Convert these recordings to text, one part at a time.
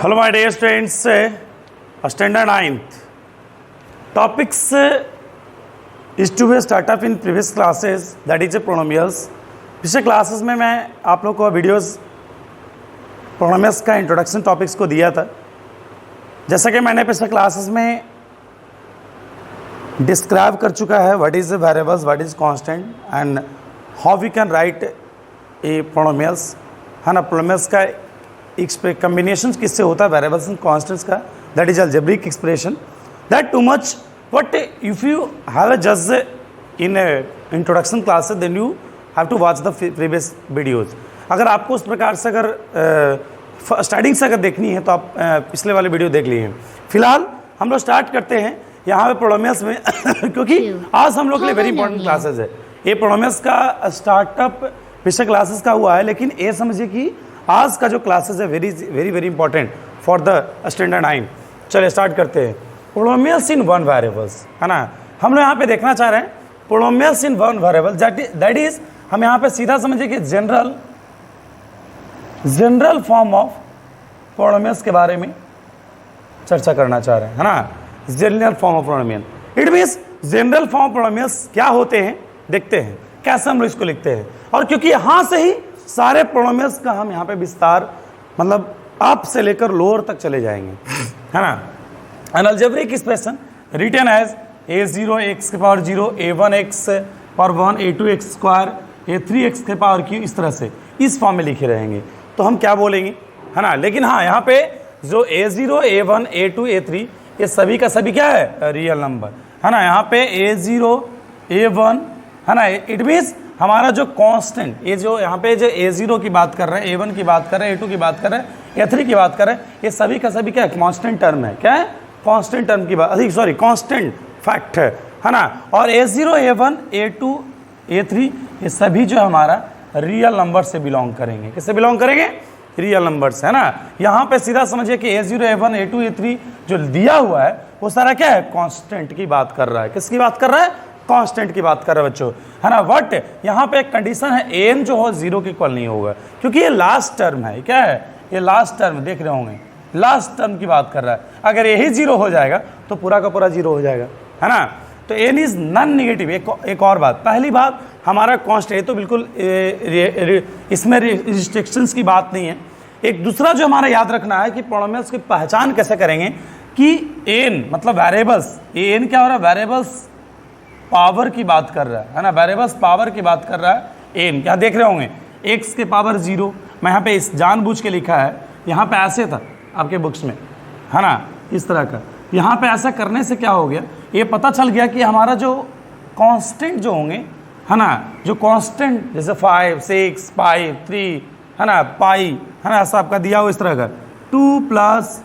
Hello my dear students, standard 9th. Topics is to be start up in previous classes, that is polynomials. पिछले classes में मैं आप लोग को videos polynomials का इंट्रोडक्शन टॉपिक्स को दिया था। जैसा कि मैंने पिछले क्लासेस में डिस्क्राइब कर चुका है what is variables, what is constant and how we can write a polynomials, है ना। पोलिनोमियल्स का कम्बिनेशन किससे होता है, वेरिएबल्स एंड कांस्टेंट्स का, that is algebraic expression. That too much but if you have a just in introduction classes then you have to watch the previous videos. अगर आपको उस प्रकार से अगर स्टार्टिंग से अगर देखनी है तो आप पिछले वाले वीडियो देख लिए हैं। फिलहाल हम लोग स्टार्ट करते हैं यहाँ पे पोलिनोमियल्स में क्योंकि आज हम लोग के लिए वेरी इंपॉर्टेंट क्लासेस है। ये पोलिनोमियल्स का स्टार्टअप पिछले क्लासेस का हुआ है, लेकिन ये समझिए कि आज का जो क्लासेस है very very very important for the standard 9। चलिए स्टार्ट करते हैं। पोलिनोमियल्स इन वन वेरिएबल्स, है ना। हम लोग यहाँ पे देखना चाह रहे हैं polynomials in one variable, that is हम यहाँ पे सीधा समझिए कि जनरल फॉर्म ऑफ पोलिनोमियल्स के बारे में चर्चा करना चाह रहे हैं, है ना। General form of polynomial, it means general form of polynomials क्या होते हैं, देखते हैं कैसे हम लोग इसको लिखते हैं। और क्योंकि यहाँ से ही सारे पोलिनोमियल्स का हम यहाँ पे विस्तार मतलब अप से लेकर लोअर तक चले जाएंगे, है ना। An algebraic expression written as a0 x के power 0, a1 x power 1, a2 x square, a3 x के पावर q, इस तरह से इस फॉर्म में लिखे रहेंगे तो हम क्या बोलेंगे, है ना। लेकिन हाँ, यहाँ पे जो a0, a1, a2, a3 ये सभी का सभी क्या है, रियल नंबर, है ना। यहाँ पे a0, a1, है ना, इट मीन्स हमारा जो कांस्टेंट, ये जो यहाँ पे जो a0 की बात कर रहे हैं, a1 की बात कर रहे हैं, a2 की बात कर रहे हैं, a3 की बात कर रहे हैं, ये सभी का सभी क्या है, कांस्टेंट टर्म है। क्या है, कांस्टेंट टर्म की बात, सॉरी कांस्टेंट फैक्ट है ना। और a0, a1, a2, a3 ये सभी जो हमारा रियल नंबर से बिलोंग करेंगे। किससे बिलोंग करेंगे, रियल नंबर्स, है ना। यहाँ पे सीधा समझिए कि a0, a1, a2, a3 जो दिया हुआ है वो सारा क्या है, कांस्टेंट की बात कर रहा है। किसकी बात कर रहा है, कांस्टेंट की बात कर रहे हैं बच्चों, है ना। बट यहाँ पे एक कंडीशन है, an जो हो 0 के इक्वल नहीं होगा, क्योंकि ये लास्ट टर्म है। क्या है, ये लास्ट टर्म देख रहे होंगे, लास्ट टर्म की बात कर रहा है। अगर यही 0 हो जाएगा तो पूरा का पूरा 0 हो जाएगा, है ना। तो n इज नॉन नेगेटिव। एक और बात, पहली बात हमारा कांस्टेंट, ये तो बिल्कुल इसमें रिस्ट्रिक्शंस की बात नहीं है। एक दूसरा जो हमारा याद रखना है कि पोलिनोमियल्स की पहचान कैसे करेंगे कि n मतलब वेरिएबल्स, ये n क्या हो रहा है, वेरिएबल्स पावर की बात कर रहा है ना, वेरिएबल्स पावर की बात कर रहा है n। क्या देख रहे होंगे, x के पावर 0, मैं यहाँ पे इस जानबूझ के लिखा है, यहाँ पे ऐसे था आपके बुक्स में, है ना, इस तरह का। यहाँ पे ऐसा करने से क्या हो गया, ये पता चल गया कि हमारा जो कांस्टेंट जो होंगे, है ना, जो कांस्टेंट जैसे 5, 6, 5, 3, है ना, पाई, है ना, ऐसा आपका दिया हो इस तरह का 2 +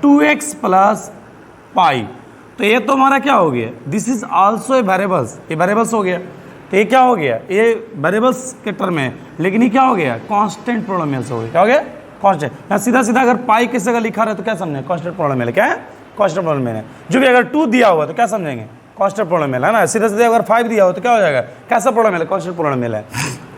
2x + पाई। तो ये तो हमारा क्या हो गया, this is also a variables, ये वेरिएबल्स हो गया। तो ये क्या हो गया, ये वेरिएबल्स के टर्म है, लेकिन ये क्या हो गया, कांस्टेंट पोलिनोमियल्स हो गया। क्या हो गया, कांस्टेंट। यहाँ सीधा सीधा अगर पाई किसी का लिखा रहे तो क्या समझें, कांस्टेंट पोलिनोमियल। क्या है, कांस्टेंट पोलिनोमियल है। जो भी अगर 2 दिया हुआ तो क्या समझेंगे, कांस्टेंट पोलिनोमियल, है ना। सीधा सीधा अगर 5 दिया हो तो क्या हो जाएगा, कैसा पोलिनोमियल, कांस्टेंट पोलिनोमियल है।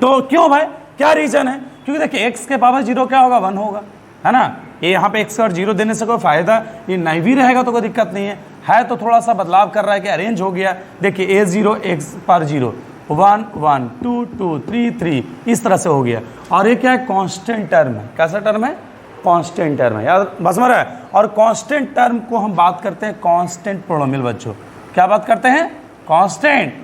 तो क्यों भाई, क्या रीजन है, क्योंकि देखिए x के पावर 0 क्या होगा, 1 होगा, है ना। ये यहाँ पे x और 0 देने से कोई फायदा, ये नहीं भी रहेगा तो कोई दिक्कत नहीं है तो थोड़ा सा बदलाव कर रहा है कि अरेंज हो गया। देखिए a0 x पर 0, 1 1 2 2 3 3 इस तरह से हो गया। और ये क्या है, कांस्टेंट टर्म है। कैसा टर्म है, कांस्टेंट टर्म है, याद बस मर है। और कांस्टेंट टर्म को हम बात करते हैं कांस्टेंट पोलिनोमियल बच्चों। क्या बात करते हैं, कांस्टेंट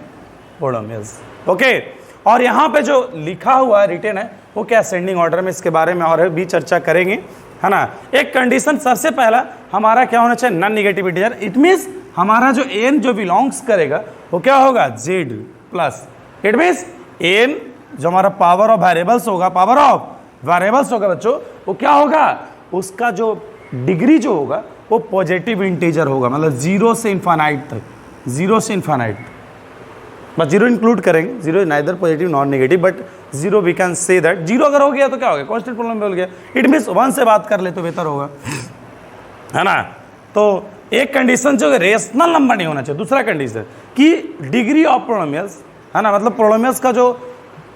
पोलिनोमियल्स, ओके। और यहाँ पे जो लिखा हुआ है, रिटन है, वो क्या असेंडिंग ऑर्डर में, इसके बारे में और भी चर्चा करेंगे, है ना। एक कंडीशन सबसे पहला हमारा क्या होना चाहिए, non negative integer. It means हमारा जो n जो बिलोंग्स करेगा वो क्या होगा, z plus. It means n जो हमारा पावर ऑफ वेरिएबल्स होगा, पावर ऑफ वेरिएबल्स होगा बच्चों, वो क्या होगा, उसका जो डिग्री जो होगा वो पॉजिटिव इंटीजर होगा, मतलब 0 से इन्फानाइट तक, 0 से इन्फानाइट तक, बस 0 इंक्लूड करेंगे। 0 is neither positive non negative, but 0 we can say that 0 अगर हो गया तो क्या हो गया, कांस्टेंट पोलिनोमियल हो गया। इट मीन्स 1 से बात कर ले तो बेहतर होगा, है ना। तो एक कंडीशन जो रेशनल नंबर नहीं होना चाहिए। दूसरा कंडीशन कि डिग्री ऑफ पोलिनोमियल्स, है ना, मतलब पोलिनोमियल्स का जो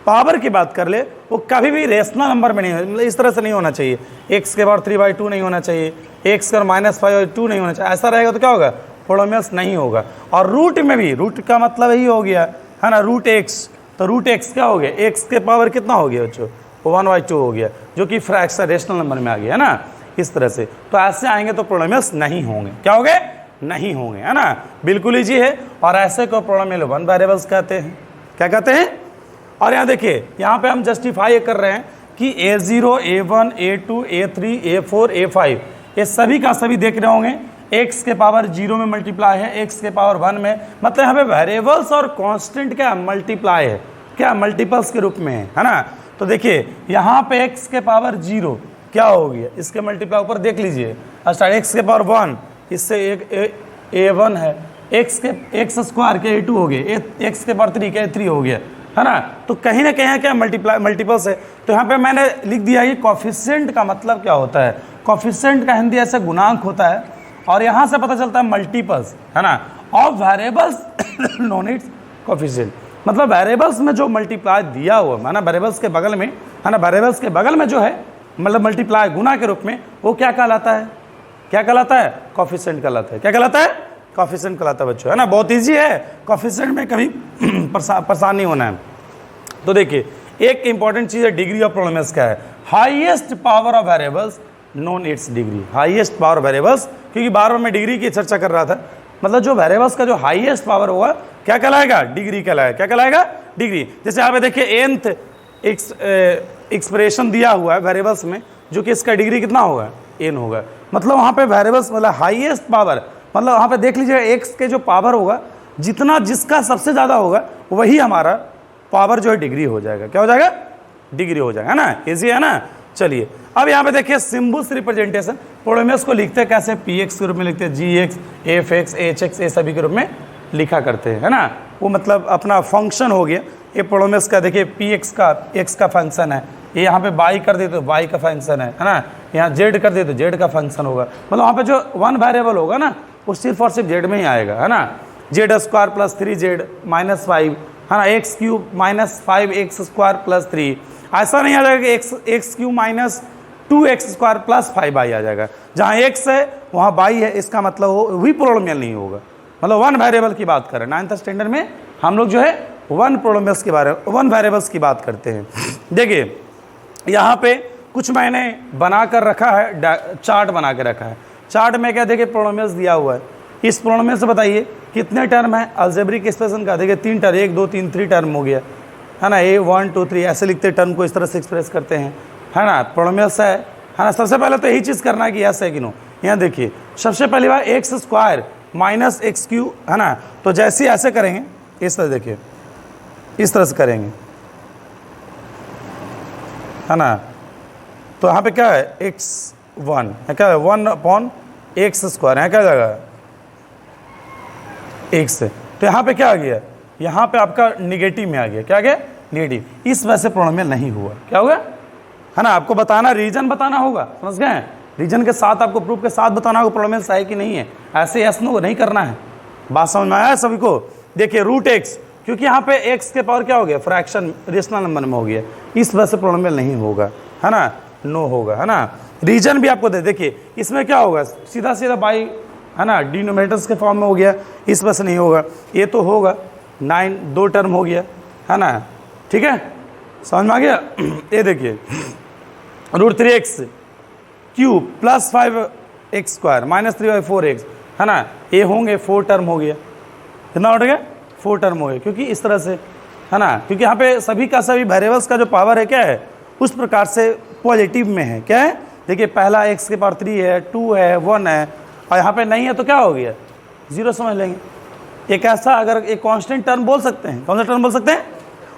पावर की बात कर ले, वो कभी भी रेशनल नंबर में नहीं है, मतलब इस तरह से नहीं होना चाहिए। x के पावर 3/2 नहीं होना चाहिए, x के पावर -5/2 नहीं होना चाहिए। ऐसा रहेगा तो क्या होगा, पोलोमियस नहीं होगा। और रूट में भी, रूट का मतलब यही हो गया है ना, रूट x, तो रूट x क्या हो गया, x के पावर कितना हो गया बच्चों, 1/2 हो गया, जो कि फ्रैक्शन रेशनल नंबर में आ गया है ना, इस तरह से। तो ऐसे आएंगे तो पोलोमियस नहीं होंगे, क्या होंगे, नहीं होंगे, है ना, बिल्कुल ईजी है। और ऐसे को पोलोमियल 1 वेरिएबल्स कहते हैं, क्या कहते हैं। और यहाँ देखिए, यहाँ पे हम जस्टिफाई कर रहे हैं कि A0, A1, A2, A3, A4, A5 ये सभी का सभी देख रहे होंगे x के पावर 0 में मल्टीप्लाई है, x के पावर 1 में, मतलब यहाँ पे वेरिएबल्स और कांस्टेंट क्या मल्टीप्लाई है, क्या मल्टीपल्स के रूप में है ना। तो देखिए यहाँ पे x के पावर 0 क्या हो गया, इसके मल्टीप्लाई ऊपर देख लीजिए, स्टार्ट x के पावर 1, इससे एक A1 है, x स्क्वायर के A2 हो गया, x के पावर 3 के A3 हो गया, है ना। तो कहीं ना कहीं क्या मल्टीपल्स है। तो यहाँ पे मैंने लिख दिया कि कॉफिशिएंट का मतलब क्या होता है, कॉफिशिएंट का हिंदी ऐसे गुणांक होता है, और यहाँ से पता चलता है मल्टीपल्स, है ना, of variables known it's coefficient, मतलब वेरिएबल्स में जो मल्टीप्लाई दिया हुआ है ना, वेरिएबल्स के बगल में, है ना, वेरिएबल्स के बगल में जो है मतलब मल्टीप्लाई गुना के रूप में, वो क्या कहलाता है, क्या कहलाता है, कॉफिशिएंट कहलाता है। क्या कहलाता है, कॉफिशिएंट कहलाता है बच्चों, है ना, बहुत ईजी है, कॉफिशिएंट में कभी परेशान नहीं होना है। तो देखिए एक इंपॉर्टेंट चीज़ है, डिग्री ऑफ पोलोमियस क्या है, highest power of variables known it's degree, highest power variables, क्योंकि बार बार मैं डिग्री की चर्चा कर रहा था, मतलब जो वेरिएबल्स का जो हाईएस्ट पावर होगा क्या कहलाएगा, डिग्री कहलाएगा, क्या कहलाएगा, डिग्री। जैसे यहाँ पे देखिए nth एक्सप्रेशन दिया हुआ है वेरिएबल्स में, जो कि इसका डिग्री कितना होगा, n होगा, मतलब वहाँ पे वेरिएबल्स मतलब हाईएस्ट पावर, मतलब वहाँ पे देख लीजिए x के जो पावर होगा, जितना जिसका सबसे ज़्यादा होगा वही हमारा पावर जो है डिग्री हो जाएगा, क्या हो जाएगा, डिग्री हो जाएगा, है ना, इजी है ना। चलिए अब यहाँ पे देखिए सिम्बल्स रिप्रेजेंटेशन, पोलोमियस को लिखते हैं कैसे, px के रूप में लिखते हैं, gx, fx, hx, ये सभी के रूप में लिखा करते हैं, है ना, वो मतलब अपना फंक्शन हो गया। ये पोलोमियस का देखिए px का x का फंक्शन है, ये यहाँ पे y कर दे तो y का फंक्शन है ना, यहाँ z कर दे तो z का फंक्शन होगा, मतलब वहाँ पे जो 1 वेरिएबल होगा ना वो सिर्फ और सिर्फ z में ही आएगा, है ना, z² + 3z - 5, है ना, x³ - 5x² + 3, ऐसा नहीं आ जाएगा कि x³ - 2x² + 5y आ जाएगा, जहाँ x है वहाँ y है, इसका मतलब वही पोलोमियल नहीं होगा, मतलब 1 वेरिएबल की बात करें। 9th स्टैंडर्ड में हम लोग जो है 1 पोलोमियल्स के बारे में 1 वेरिएबल्स की बात करते हैं। देखिए यहाँ पे कुछ मैंने बना कर रखा है, चार्ट बना के रखा है, चार्ट में क्या देखिए पोलोमियल्स दिया हुआ है, इस पोलोमियल से बताइए कितने टर्म है, अलजेब्रिक एक्सप्रेशन का देखिए 3 टर्म, 1 2 3 3 टर्म हो गया, है ना, a 1 2 3 ऐसे लिखते टर्म को, इस तरह से एक्सप्रेस करते हैं, है ना, पोलोमियल्स है ना। सबसे पहले तो यही चीज़ करना है कि यस है कि नो। यहाँ देखिए सबसे पहली बार x² - x³, है ना, तो जैसे ऐसे करेंगे इस तरह, देखिए इस तरह से करेंगे, है ना, तो यहाँ पे क्या है x1 है, क्या है 1/x², है क्या जाएगा x, तो यहाँ पे क्या आ गया, यहाँ पे आपका निगेटिव में आ गया, क्या आ गया, निगेटिव, इस वजह से पोलोमियल नहीं हुआ, क्या होगा, है ना, आपको बताना, रीजन बताना होगा, समझ गए, रीजन के साथ आपको प्रूफ के साथ बताना होगा पोलोमियल है कि नहीं है, ऐसे यस नो नहीं करना है। बात समझ में आया सभी को। देखिए √x, क्योंकि यहाँ पे x के पावर क्या हो गया, फ्रैक्शन रेशनल नंबर में हो गया, इस वजह से पोलोमियल नहीं होगा, है ना, नो होगा, है ना। रीजन भी आपको देखिए इसमें क्या होगा, सीधा सीधा बाई, है ना, डिनोमिनेटर्स के फॉर्म में हो गया, इस वजह से नहीं होगा, ये तो होगा 9 2 टर्म हो गया, है ना, ठीक है, समझ में आ गया। ये देखिए √3x³ + 5x² - 3/4x, है ना, ये होंगे 4 टर्म हो गया, कितना हो गया, 4 टर्म हो गया, क्योंकि इस तरह से, है ना, क्योंकि यहाँ पे सभी का सभी वेरिएबल्स का जो पावर है क्या है, उस प्रकार से पॉजिटिव में है, क्या है, देखिए पहला x के पावर 3 है, 2 है, 1 है, और यहाँ पे नहीं है तो क्या हो गया, 0 समझ लेंगे। एक ऐसा अगर एक कांस्टेंट टर्म बोल सकते हैं, कौन सा टर्म बोल सकते हैं।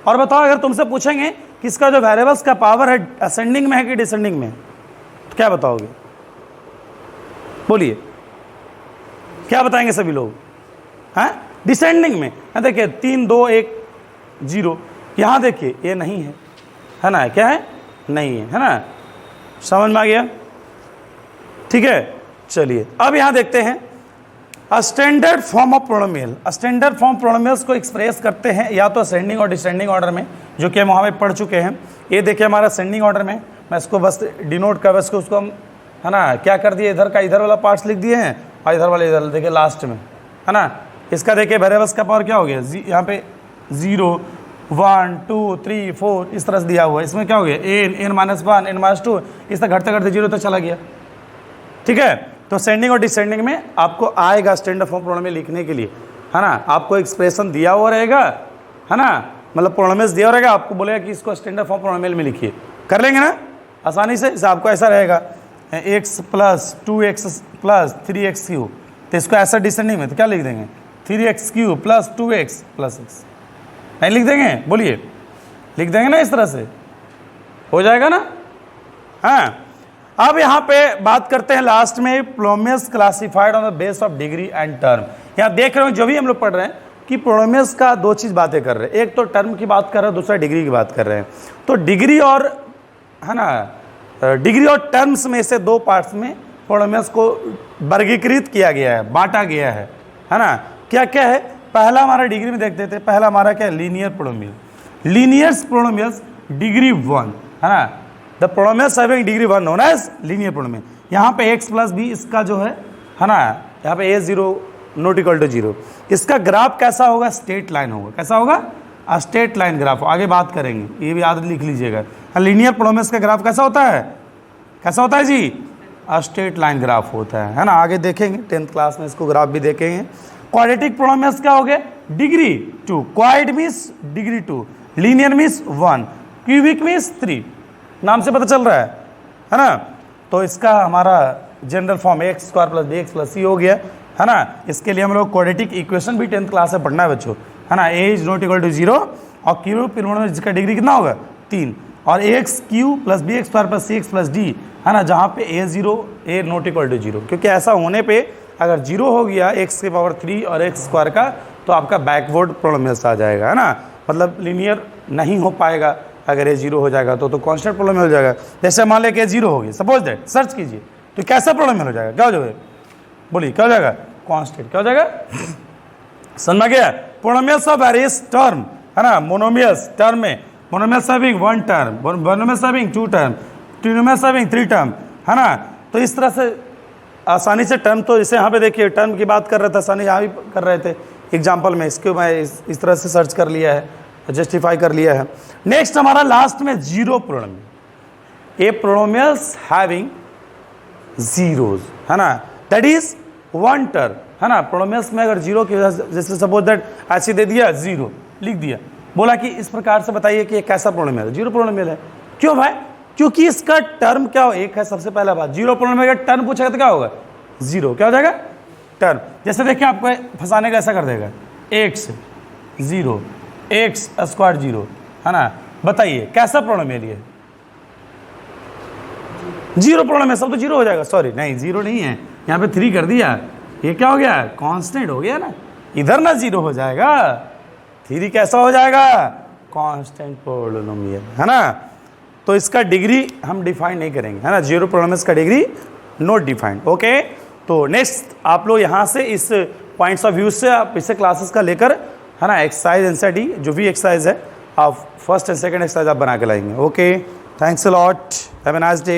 और बताओ अगर तुमसे पूछेंगे कि इसका जो वेरिएबल्स का पावर है असेंडिंग में है कि डिसेंडिंग में, तो क्या बताओगे, बोलिए, क्या बताएंगे सभी लोग, हैं, डिसेंडिंग में, देखिए 3 2 1 0, यहाँ देखिए ये नहीं है ना, क्या है, नहीं है ना, समझ में आ गया, ठीक है। चलिए अब यहाँ देखते हैं, standard form of polynomial, standard form polynomials को एक्सप्रेस करते हैं या तो असेंडिंग और डिसेंडिंग ऑर्डर में, जो कि हम वहाँ पे पढ़ चुके हैं। ये देखिए हमारा असेंडिंग ऑर्डर में, मैं इसको बस डिनोट कर बस उसको हम है ना क्या कर दिए, इधर का इधर वाला पार्ट्स लिख दिए हैं और इधर वाले इधर, देखिए लास्ट में है ना। इसका देखिए वेरिएबल्स का पावर क्या हो गया, यहाँ पे 0 1 2 3 4 इस तरह से दिया हुआ है। इसमें क्या हो गया, n-1 n-2, इस तरह घटते घटते 0 तक चला गया। ठीक है, तो असेंडिंग और डिसेंडिंग में आपको आएगा स्टैंडर्ड फॉर्म पोलिनोमियल लिखने के लिए, है ना। आपको एक्सप्रेशन दिया हुआ रहेगा, है ना, मतलब पोलिनोमियल्स दिया रहेगा, आपको बोलेगा कि इसको स्टैंडर्ड फॉर्म पोलिनोमियल में लिखिए, कर लेंगे ना आसानी से। इसे आपको ऐसा रहेगा x + 2x + 3x3, तो इसको ऐसा डिसेंडिंग में तो क्या लिख देंगे, 3x³ + 2x + x, नहीं लिख देंगे, बोलिए लिख देंगे ना, इस तरह से हो जाएगा ना। हाँ, अब यहाँ पे बात करते हैं लास्ट में, polynomials classified on the base of degree and term. यहाँ देख रहे हो जो भी हम लोग पढ़ रहे हैं कि पोलिनोमियल्स का दो चीज़ बातें कर रहे हैं, एक तो टर्म की बात कर रहे हैं, दूसरा डिग्री की बात कर रहे हैं। तो डिग्री और है ना, डिग्री और टर्म्स में से दो पार्ट्स में पोलिनोमियल्स को वर्गीकृत किया गया है, बांटा गया है ना। क्या क्या है, पहला हमारा डिग्री में देखते थे, पहला हमारा क्या है, linear polynomial, linears polynomials degree 1, है ना। The polynomials having degree 1 known as linear polynomial. यहाँ पे x + b इसका जो है ना, यहाँ पे a0 ≠ 0, इसका ग्राफ कैसा होगा, स्ट्रेट लाइन होगा। कैसा होगा, स्ट्रेट लाइन ग्राफ। आगे बात करेंगे, ये भी याद लिख लीजिएगा। लीनियर पोलिनोमियल्स का ग्राफ कैसा होता है, कैसा होता है जी, स्ट्रेट लाइन ग्राफ होता है ना। आगे देखेंगे 10th क्लास में इसको ग्राफ भी देखेंगे। क्वाड्रेटिक पोलिनोमियल्स क्या हो गए, degree 2, quad means degree 2, linear means 1, cubic means 3, नाम से पता चल रहा है ना। तो इसका हमारा general form x² + bx + c हो गया, है ना। इसके लिए हम लोग क्वाड्रेटिक इक्वेशन भी 10th क्लास में पढ़ना है बच्चों, है ना। a ≠ 0 और क्यूब पोलिनोमियल जिसका डिग्री कितना होगा 3, और ax³ + bx² + cx + d, है ना, जहाँ पे a0 a ≠ 0, क्योंकि ऐसा होने पे अगर 0 हो गया x³ और x² का, तो आपका बैकवर्ड पोलिनोमियल्स आ जाएगा, है ना। मतलब लीनियर नहीं हो पाएगा अगर ये 0 हो जाएगा तो कांस्टेंट पोलिनोमियल हो जाएगा। जैसे मान लें कि 0 हो गया, सपोज दैट, सर्च कीजिए तो कैसा पोलिनोमियल हो जाएगा, क्या हो जाएगा, बोलिए क्या हो जाएगा, कांस्टेंट। क्या हो जाएगा, समझ में गया। पोलिनोमियल्स ऑफ वेरियस टर्म, है ना, मोनोमियल्स टर्म में, monomials having 1 term, monomials having 2 term, trinomials having 3 term, है ना। तो इस तरह से आसानी से टर्म, तो जैसे यहाँ पे देखिए टर्म की बात कर रहे थे, आसानी यहाँ भी कर रहे थे एग्जाम्पल में, इसको मैं इस तरह से सर्च कर लिया है, जस्टिफाई कर लिया है। नेक्स्ट हमारा लास्ट में जीरो पोलिनोमियल, ए पोलिनोमियल्स हैविंग जीरोज, है ना, दैट इज 1 टर्म, है ना। पोलिनोमियल्स में अगर 0 की वजह से, जैसे सपोज दैट ऐसे दे दिया 0 लिख दिया, बोला कि इस प्रकार से बताइए कि ये कैसा पोलिनोमियल है, जीरो पोलिनोमियल है। क्यों भाई, क्योंकि इसका टर्म क्या हो, एक है, सबसे पहला बात। जीरो पोलिनोमियल का टर्म पूछेगा तो क्या होगा, 0, क्या हो जाएगा, टर्म। जैसे देखिए आपको फंसाने का ऐसा कर देगा, x 0 x² 0, है ना, बताइए कैसा पोलिनोमियल ये, जीरो पोलिनोमियल, सब तो 0 हो जाएगा। सॉरी नहीं, 0 नहीं है, यहाँ पे 3 कर दिया, ये क्या हो गया, कांस्टेंट हो गया ना, इधर ना 0 हो जाएगा, 3 कैसा हो जाएगा, कांस्टेंट पोलिनोमियल, है ना। तो इसका डिग्री हम डिफाइन नहीं करेंगे, है ना, जीरो पोलिनोमियल्स का डिग्री नॉट डिफाइंड। ओके, तो नेक्स्ट आप लोग यहाँ से इस पॉइंट्स ऑफ व्यू से आप इसे क्लासेस का लेकर, है ना, एक्सरसाइज एनसीईआरटी जो भी एक्सरसाइज है आप फर्स्ट एंड सेकंड एक्सरसाइज आप बना के लाएंगे। Okay, thanks a lot, have a nice day.